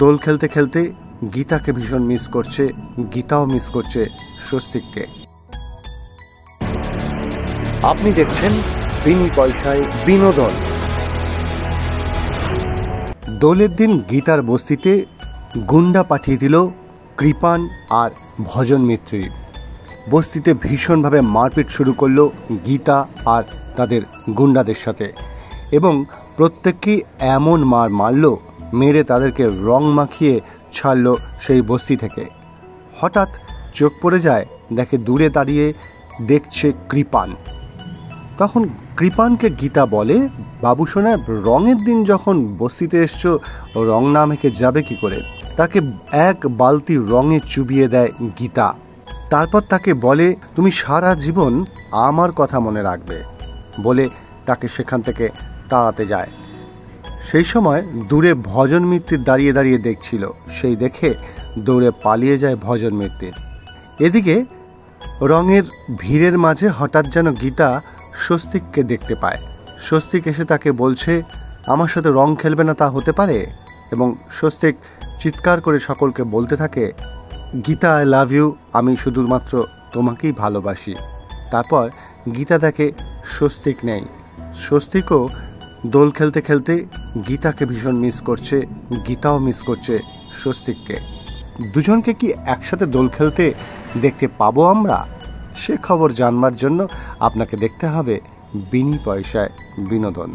দোল খেলতে খেলতে গীতাকে ভীষণ মিস করছে, গীতাও মিস করছে স্বস্তিককে। আপনি দেখছেন বিনি পয়সায় বিনোদন। দোলের দিন গীতার বস্তিতে গুন্ডা পাঠিয়ে দিল কৃপান আর ভজন মিত্রি। বস্তিতে ভীষণভাবে মারপিট শুরু করলো গীতা আর তাদের গুন্ডাদের সাথে, এবং প্রত্যেককেই এমন মারল, মেরে তাদেরকে রং মাখিয়ে ছাড়ল সেই বস্তি থেকে। হঠাৎ চোখ পড়ে যায়, দেখে দূরে দাঁড়িয়ে দেখছে কৃপান। তখন কৃপানকে গীতা বলে, বাবু সোনা, রঙের দিন যখন বস্তিতে এসছো, রং না মেখে যাবে কি করে? তাকে এক বালতি রঙে চুবিয়ে দেয় গীতা। তারপর তাকে বলে, তুমি সারা জীবন আমার কথা মনে রাখবে বলে তাকে সেখান থেকে তাড়াতে যায়। সেই সময় দূরে ভজন মিত্তির দাঁড়িয়ে দাঁড়িয়ে দেখছিল, সেই দেখে দৌড়ে পালিয়ে যায় ভজন মিত্তির। এদিকে রঙের ভিড়ের মাঝে হঠাৎ যেন গীতা স্বস্তিককে দেখতে পায়। স্বস্তিক এসে তাকে বলছে, আমার সাথে রং খেলবে না তা হতে পারে? এবং স্বস্তিক চিৎকার করে সকলকে বলতে থাকে, গীতা আই লাভ ইউ, আমি শুধুমাত্র তোমাকেই ভালোবাসি। তারপর গীতা দেখে স্বস্তিক নেই। স্বস্তিকও দোল খেলতে খেলতে গীতাকে ভীষণ মিস করছে, গীতাও মিস করছে স্বস্তিককে। দুজনকে কি একসাথে দোল খেলতে দেখতে পাবো আমরা? সে খবর জানবার জন্য আপনাকে দেখতে হবে বিনি পয়সায় বিনোদন।